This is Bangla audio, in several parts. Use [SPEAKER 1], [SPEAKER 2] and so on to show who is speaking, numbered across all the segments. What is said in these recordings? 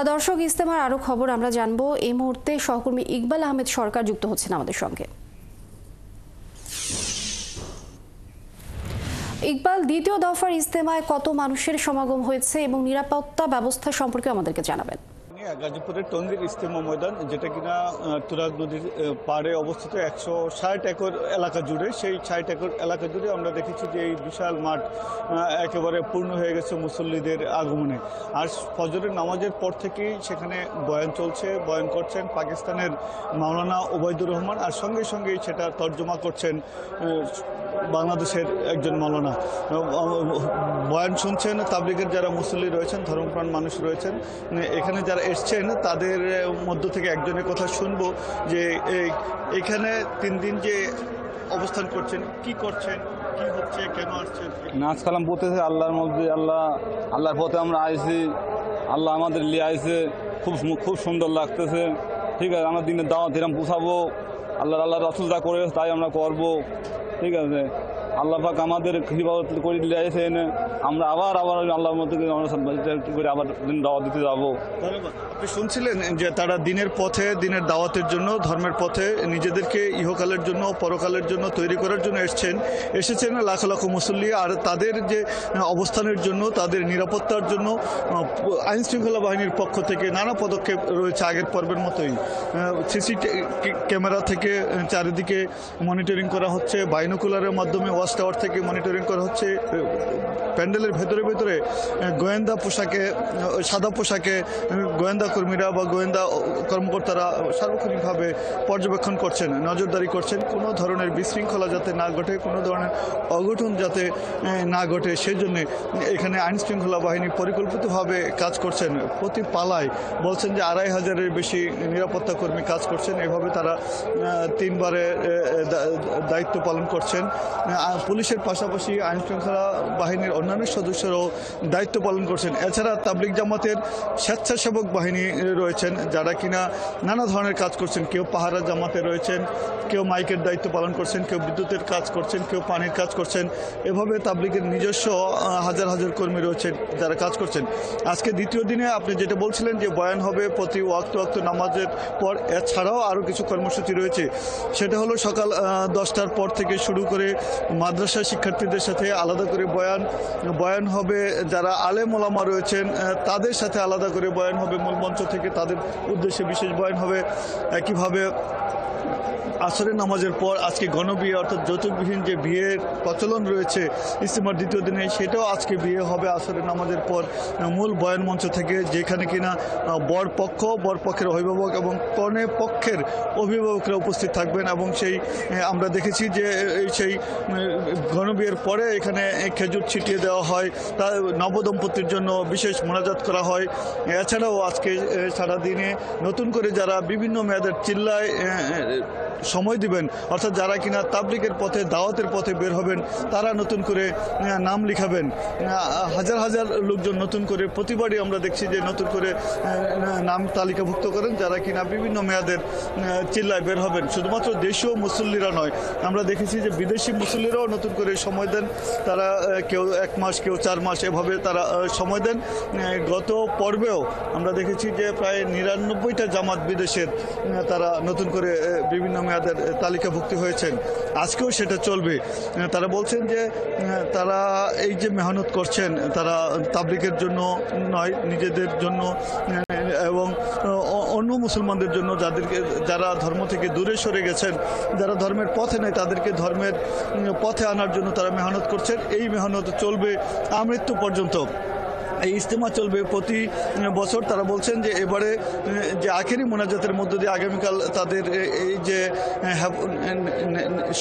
[SPEAKER 1] দর্শক, ইস্তেমার আরো খবর আমরা জানবো এই মুহূর্তে। সহকর্মী ইকবাল আহমেদ সরকার যুক্ত হচ্ছেন আমাদের সঙ্গে। ইকবাল, দ্বিতীয় দফার ইস্তেমায় কত মানুষের সমাগম হয়েছে এবং নিরাপত্তা ব্যবস্থা সম্পর্কে আমাদেরকে জানাবেন।
[SPEAKER 2] গাজীপুরের টঙ্গীর ইস্তেমা ময়দান, যেটা কিনা তুরাগ নদীর পাড়ে অবস্থিত 160 একর এলাকা জুড়ে, সেই 60 একর এলাকা জুড়ে আমরা দেখেছি যে এই বিশাল মাঠ একেবারে পূর্ণ হয়ে গেছে মুসল্লিদের আগমনে। আর ফজরের নামাজের পর থেকেই সেখানে বয়ান চলছে, বয়ান করছেন পাকিস্তানের মাওলানা ওবায়দুর রহমান, আর সঙ্গে সঙ্গেই সেটা তর্জমা করছেন বাংলাদেশের একজন মাওলানা। বয়ান শুনছেন তাবলিগের যারা মুসল্লি রয়েছেন, ধর্মপ্রাণ মানুষ রয়েছেন, এখানে যারা এসছেন তাদের মধ্য থেকে একজনের কথা শুনবো যে এখানে 3 দিন যে অবস্থান করছেন, কি করছেন, কি হচ্ছে, কেন আসছেন?
[SPEAKER 3] নাচ কালাম বলতেছে আল্লাহর মধ্যে, আল্লাহর পথে আমরা আইছি, আল্লাহ আমাদের লিয়ে আইছে, খুব সুন্দর লাগতেছে। ঠিক আছে, আমরা দিনের দাওয়াত এরকম পুষাবো, আল্লাহ রসুলটা করে তাই আমরা করবো। ঠিক আছে, আল্লাহ পাক আমাদের হিফাজত করে দিয়েছেন, আমরা আবার আল্লাহর মধ্যে করে আবার দিন দাওয়াত দিতে যাবো।
[SPEAKER 2] আপনি শুনছিলেন যে তারা দিনের পথে, দিনের দাওয়াতের জন্য, ধর্মের পথে নিজেদেরকে ইহকালের জন্য, পরকালের জন্য তৈরি করার জন্য এসেছেন লাখ লাখ মুসল্লি। আর তাদের যে অবস্থানের জন্য, তাদের নিরাপত্তার জন্য আইন শৃঙ্খলা বাহিনীর পক্ষ থেকে নানা পদক্ষেপ রয়েছে আগের পর্বের মতোই। সিসি ক্যামেরা থেকে চারিদিকে মনিটরিং করা হচ্ছে, বাইনোকুলারের মাধ্যমে ওয়াচ টাওয়ার থেকে মনিটরিং করা হচ্ছে। প্যান্ডেলের ভেতরে গোয়েন্দা পোশাকে, সাদা পোশাকে গোয়েন্দা কর্মীরা বা গোয়েন্দা কর্মকর্তারা সার্বক্ষণিকভাবে পর্যবেক্ষণ করছেন, নজরদারি করছেন, কোনো ধরনের বিশৃঙ্খলা যাতে না ঘটে, কোনো ধরনের অঘটন যাতে না ঘটে, সেই জন্যে এখানে আইন শৃঙ্খলা বাহিনী পরিকল্পিতভাবে কাজ করছেন। প্রতি পালায় বলছেন যে 2500-এর বেশি নিরাপত্তা কর্মী কাজ করছেন। এভাবে তারা 3 বারে দায়িত্ব পালন করছেন। পুলিশের পাশাপাশি আইন শৃঙ্খলা বাহিনীর অন্যান্য সদস্যরাও দায়িত্ব পালন করছেন। এছাড়া তাবলিগ জামাতের স্বেচ্ছাসেবক বাহিনী রয়েছেন, যারা কিনা নানা ধরনের কাজ করছেন। কেউ পাহারা জামাতে রয়েছেন, কেউ মাইকের দায়িত্ব পালন করছেন, কেউ বিদ্যুতের কাজ করছেন, কেউ পানির কাজ করছেন। এভাবে তাবলিগের নিজস্ব হাজার হাজার কর্মী রয়েছেন যারা কাজ করছেন। আজকে দ্বিতীয় দিনে আপনি যেটা বলছিলেন যে বয়ান হবে প্রতি ওয়াক্ত নামাজের পর, এছাড়াও আরও কিছু কর্মসূচি রয়েছে। সেটা হলো সকাল 10টার পর থেকে শুরু করে মাদ্রাসা শিক্ষার্থীদের সাথে আলাদা করে বয়ান হবে। যারা আলেম ওলামা রয়েছেন তাদের সাথে আলাদা করে বয়ান হবে, মূল মঞ্চ থেকে তাদের উদ্দেশ্যে বিশেষ বয়ান হবে। একইভাবে আসরের নামাজের পর আজকে গণবিয়ে, অর্থাৎ যৌতুকবিহীন যে বিয়ের প্রচলন রয়েছে ইস্তেমার দ্বিতীয় দিনে, সেটাও আজকে বিয়ে হবে আসরের নামাজের পর মূল বয়ান মঞ্চ থেকে, যেখানে কিনা বরপক্ষের অভিভাবক এবং কনে পক্ষের অভিভাবকরা উপস্থিত থাকবেন। এবং আমরা দেখেছি যে সেই গণবিয়ের পরে এখানে খেজুর ছিটিয়ে দেওয়া হয়, তা নবদম্পতির জন্য বিশেষ মোনাজাত করা হয়। এছাড়াও আজকে সারাদিনে নতুন করে যারা বিভিন্ন মেয়াদের চিল্লায় সময় দিবেন, অর্থাৎ যারা কিনা তাবলিগের পথে, দাওয়াতের পথে বের হবেন, তারা নতুন করে নাম লিখাবেন। হাজার হাজার লোকজন নতুন করে প্রতিবারই আমরা দেখছি যে নতুন করে নাম তালিকাভুক্ত করেন, যারা কিনা বিভিন্ন মেয়াদের চিল্লায় বের হবেন। শুধুমাত্র দেশীয় মুসল্লিরা নয়, আমরা দেখেছি যে বিদেশি মুসল্লিরাও নতুন করে সময় দেন। তারা কেউ 1 মাস, কেউ 4 মাস, এভাবে তারা সময় দেন। গত পর্বেও আমরা দেখেছি যে প্রায় 99টা জামাত বিদেশের তারা নতুন করে বিভিন্ন মেয়াদের তালিকাভুক্তি হয়েছেন। আজকেও সেটা চলবে। তারা বলছেন যে তারা এই যে মেহনত করছেন, তারা তাবলিগের জন্য নয়, নিজেদের জন্য এবং অন্য মুসলমানদের জন্য, যারা ধর্ম থেকে দূরে সরে গেছেন, যারা ধর্মের পথে নেই, তাদেরকে ধর্মের পথে আনার জন্য তারা মেহনত করছেন। এই মেহনত চলবে আমৃত্যু পর্যন্ত। এই ইস্তেমা চলবে প্রতি বছর। তারা বলছেন যে এবারে যে আখেরি মোনাজাতের মধ্য দিয়ে আগামীকাল তাদের এই যে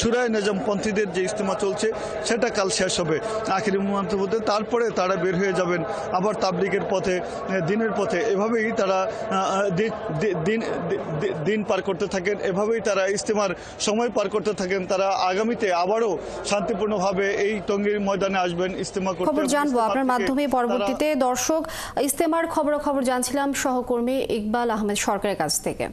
[SPEAKER 2] সুরায় নেজামপন্থীদের যে ইস্তেমা চলছে, সেটা কাল শেষ হবে আখেরি মোনাজাতের মধ্যে। তারপরে তারা বের হয়ে যাবেন আবার তাবলিগের পথে, দিনের পথে। এভাবেই তারা দিন পার করতে থাকেন, এভাবেই তারা ইস্তেমার সময় পার করতে থাকেন। তারা আগামীতে আবারও শান্তিপূর্ণভাবে এই টঙ্গীর ময়দানে আসবেন ইস্তেমা করতে।
[SPEAKER 1] খবর জানবো আপনার মাধ্যমে পরবর্তীতে। দর্শক, ইস্তেমার খবর জানছিলাম সহকর্মী ইকবাল আহমেদ সরকারের কাছ থেকে।